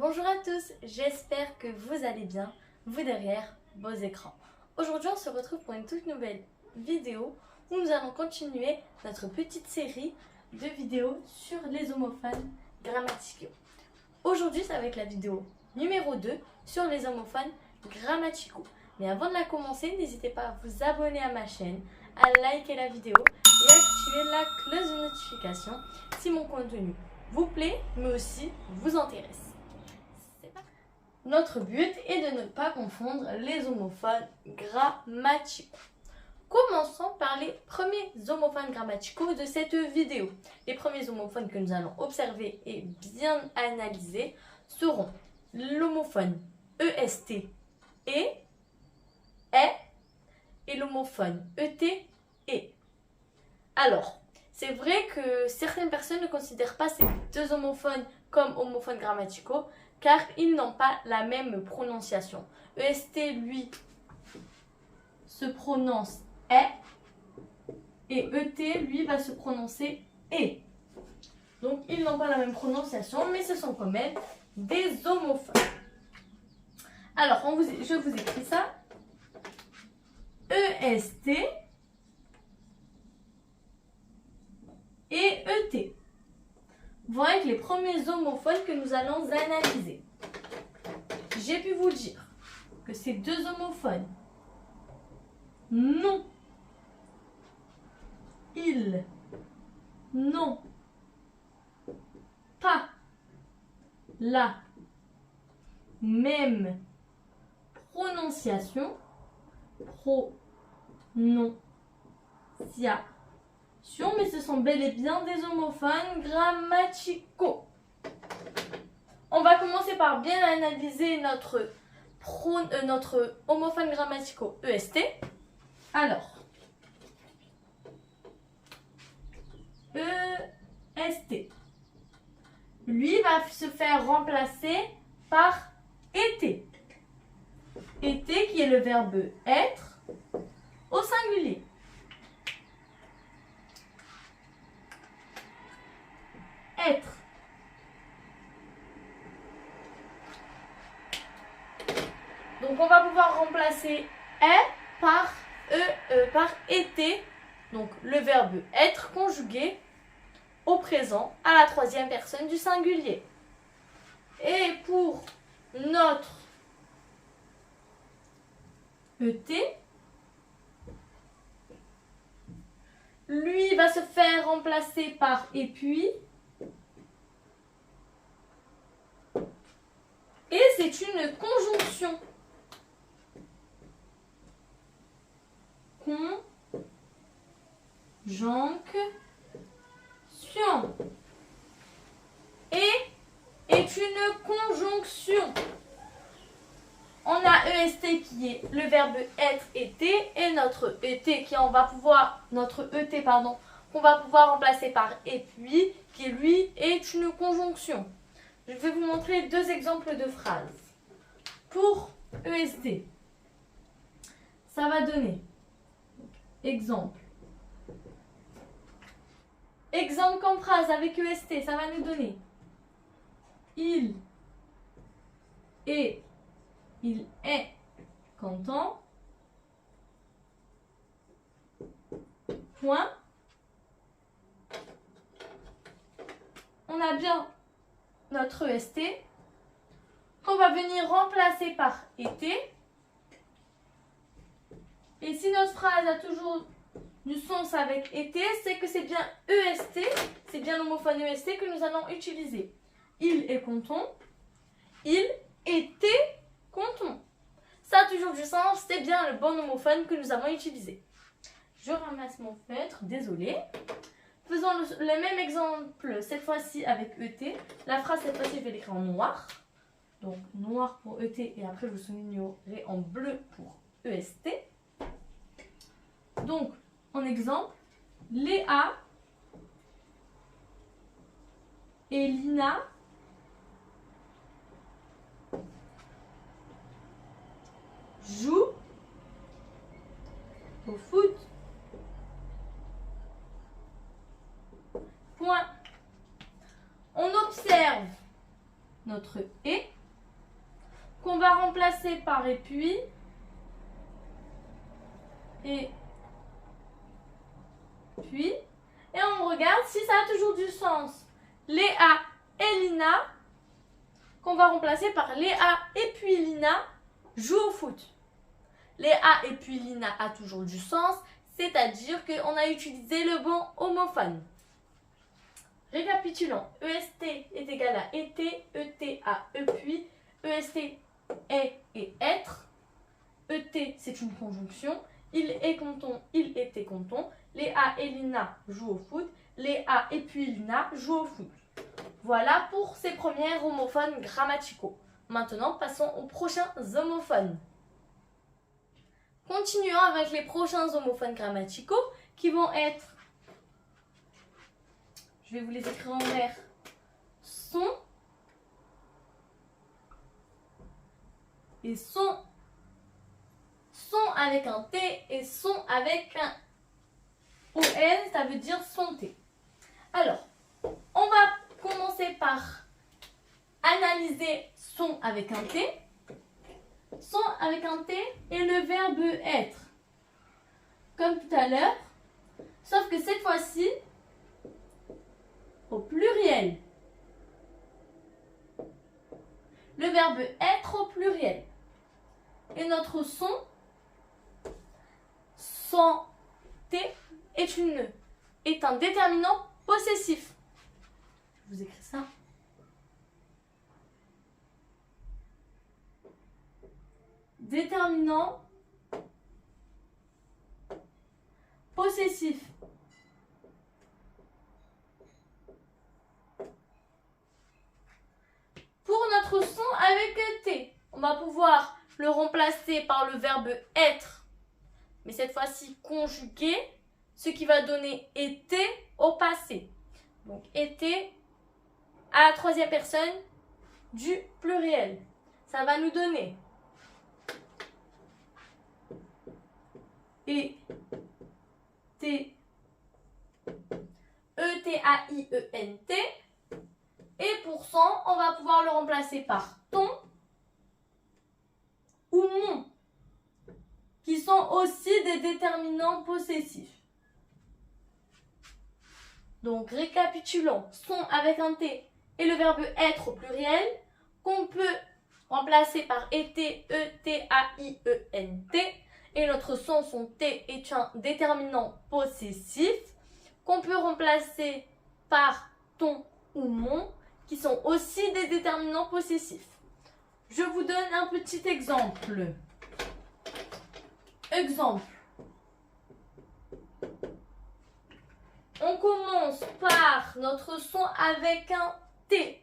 Bonjour à tous, j'espère que vous allez bien, vous derrière vos écrans. Aujourd'hui on se retrouve pour une toute nouvelle vidéo où nous allons continuer notre petite série de vidéos sur les homophones grammaticaux. Aujourd'hui ça va être la vidéo numéro 2 sur les homophones grammaticaux. Mais avant de la commencer, n'hésitez pas à vous abonner à ma chaîne, à liker la vidéo et à activer la cloche de notification si mon contenu vous plaît mais aussi vous intéresse. Notre but est de ne pas confondre les homophones grammaticaux. Commençons par les premiers homophones grammaticaux de cette vidéo. Les premiers homophones que nous allons observer et bien analyser seront l'homophone EST et l'homophone ET et. Alors, c'est vrai que certaines personnes ne considèrent pas ces deux homophones comme homophones grammaticaux car ils n'ont pas la même prononciation. EST, lui, se prononce est et ET, lui, va se prononcer et. Donc, ils n'ont pas la même prononciation, mais ce sont quand même des homophones. Alors, je vous écris ça. EST et ET vont être les premiers homophones que nous allons analyser. J'ai pu vous dire que ces deux homophones n'ont pas la même prononciation, mais ce sont bel et bien des homophones grammaticaux. On va commencer par bien analyser notre homophone grammaticaux EST. Alors, EST, lui va se faire remplacer par été. Été qui est le verbe être au singulier. Être. Donc on va pouvoir remplacer est par été, donc le verbe être conjugué au présent à la troisième personne du singulier. Et pour notre ET, lui va se faire remplacer par et puis. Et c'est une conjonction. Conjonction. Et est une conjonction. On a EST qui est le verbe être été et notre ET qu'on va pouvoir remplacer par et puis qui lui est une conjonction. Je vais vous montrer deux exemples de phrases. Pour EST, ça va donner exemple. Exemple comme phrase avec EST, ça va nous donner il est content. Point. On a bien notre EST qu'on va venir remplacer par été. Et si notre phrase a toujours du sens avec été, c'est que c'est bien EST, c'est bien l'homophone EST que nous allons utiliser. Il est content, il était content. Ça a toujours du sens, c'est bien le bon homophone que nous avons utilisé. Je ramasse mon feutre, désolé. Faisons le même exemple, cette fois-ci avec ET. La phrase, cette fois-ci, je vais l'écrire en noir. Donc, noir pour ET et après, je vous soulignerai en bleu pour EST. Donc, en exemple, Léa et Lina jouent au foot. Point. On observe notre et remplacer par et puis. Et puis. Et on regarde si ça a toujours du sens. Léa et Lina, qu'on va remplacer par Léa et puis Lina, jouent au foot. Léa et puis Lina a toujours du sens, c'est-à-dire qu'on a utilisé le bon homophone. Récapitulons. EST est égal à été, ET à e puis, EST est et être. ET, c'est une conjonction. Il est content, il était content. Léa et Lina jouent au foot. Léa et puis Lina jouent au foot. Voilà pour ces premiers homophones grammaticaux. Maintenant, passons aux prochains homophones. Continuons avec les prochains homophones grammaticaux qui vont être, je vais vous les écrire en vert, son et son, son avec un T et son avec un ON, ça veut dire son T. Alors, on va commencer par analyser son avec un T. Son avec un T et le verbe être. Comme tout à l'heure, sauf que cette fois-ci, au pluriel. Le verbe être au pluriel. Et notre son, sans T, est un déterminant possessif. Je vous écris ça. Déterminant possessif. Pour notre son avec T, on va pouvoir le remplacer par le verbe être, mais cette fois-ci conjugué, ce qui va donner été au passé. Donc été à la troisième personne du pluriel. Ça va nous donner et T, E-T-A-I-E-N-T. Et pour son, on va pouvoir le remplacer par ton ou mon, qui sont aussi des déterminants possessifs. Donc, récapitulons. Son avec un T et le verbe être au pluriel, qu'on peut remplacer par été, E-T-A-I-E-N-T. Et notre son T est un déterminant possessif qu'on peut remplacer par ton ou mon, qui sont aussi des déterminants possessifs. Je vous donne un petit exemple. Exemple. On commence par notre son avec un T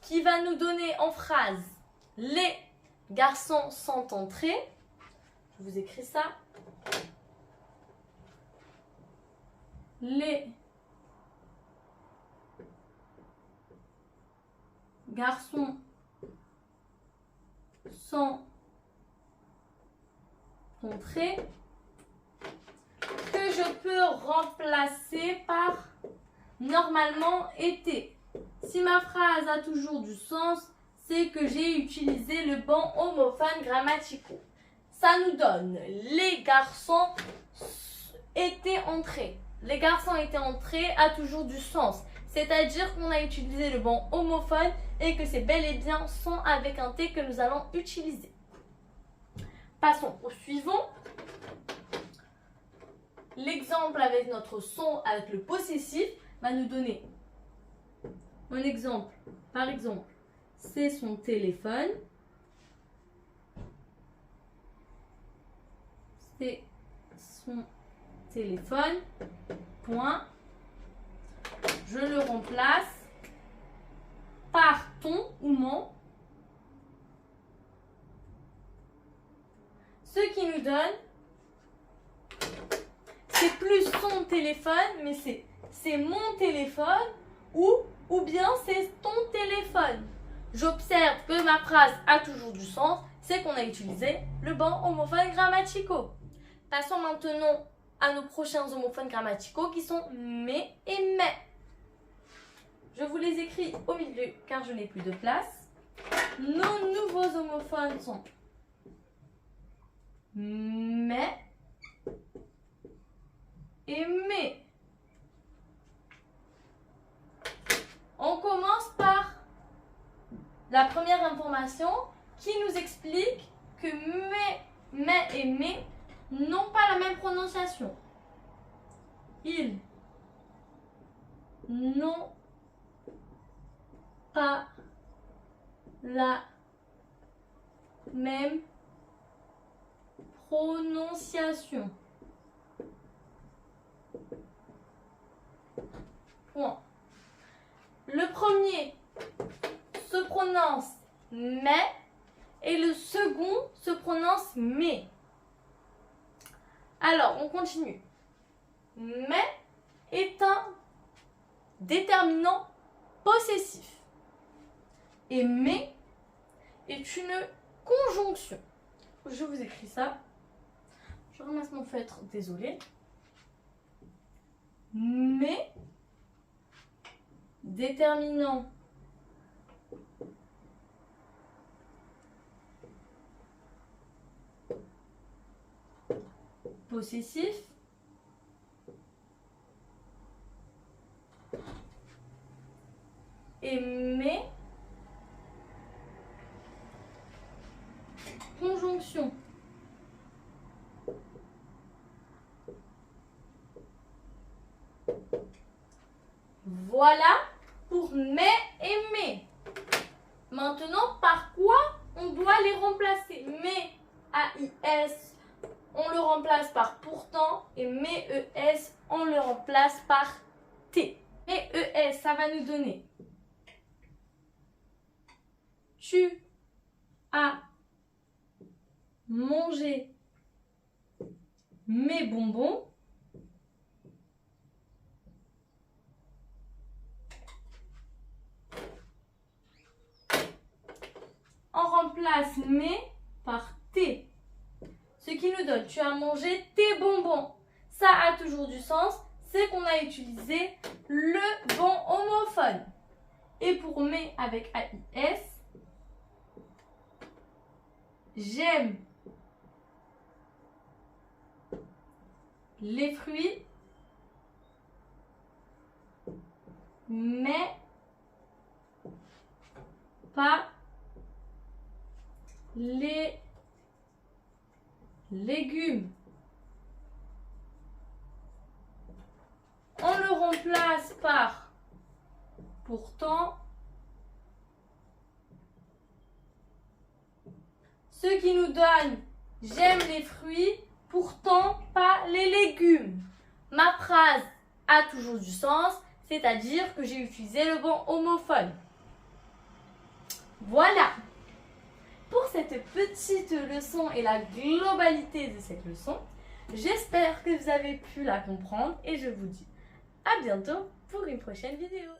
qui va nous donner en phrase « Les garçons sont entrés ». Je vous écris ça. Les garçons sont entrés, que je peux remplacer par normalement été. Si ma phrase a toujours du sens, c'est que j'ai utilisé le bon homophone grammaticaux. Ça nous donne les garçons étaient entrés. Les garçons étaient entrés a toujours du sens. C'est-à-dire qu'on a utilisé le bon homophone et que c'est bel et bien son avec un T que nous allons utiliser. Passons au suivant. L'exemple avec notre son avec le possessif va nous donner un exemple. Par exemple, c'est son téléphone. C'est son téléphone. Point. Je le remplace par ton ou mon. Ce qui nous donne, c'est plus son téléphone, mais c'est mon téléphone ou bien c'est ton téléphone. J'observe que ma phrase a toujours du sens, c'est qu'on a utilisé le bon homophone grammaticaux. Passons maintenant à nos prochains homophones grammaticaux qui sont mais et mais. Je vous les écris au milieu car je n'ai plus de place. Nos nouveaux homophones sont mais et mais. On commence par la première information qui nous explique que mais et mais n'ont pas la même prononciation. Ils n'ont pas la même prononciation. Point. Le premier se prononce mais et le second se prononce mais. Alors, on continue. Mais est un déterminant possessif. Et mais est une conjonction. Je vous écris ça. Je ramasse mon feutre, désolé. Mais déterminant possessif et mais conjonction. Voilà pour mais et mais. Maintenant, par quoi on doit les remplacer? Mais, A-I-S, on le remplace par pourtant et mais, E-S, on le remplace par T. Mais E-S, ça va nous donner tu as mangé mes bonbons. On remplace mais par T. Ce qui nous donne tu as mangé tes bonbons. Ça a toujours du sens. C'est qu'on a utilisé le bon homophone. Et pour mais avec A-I-S, j'aime les fruits, mais pas les légumes. On le remplace par pourtant, ce qui nous donne j'aime les fruits, pourtant pas les légumes. Ma phrase a toujours du sens, c'est-à-dire que j'ai utilisé le bon homophone. Voilà pour cette petite leçon et la globalité de cette leçon. J'espère que vous avez pu la comprendre et je vous dis à bientôt pour une prochaine vidéo.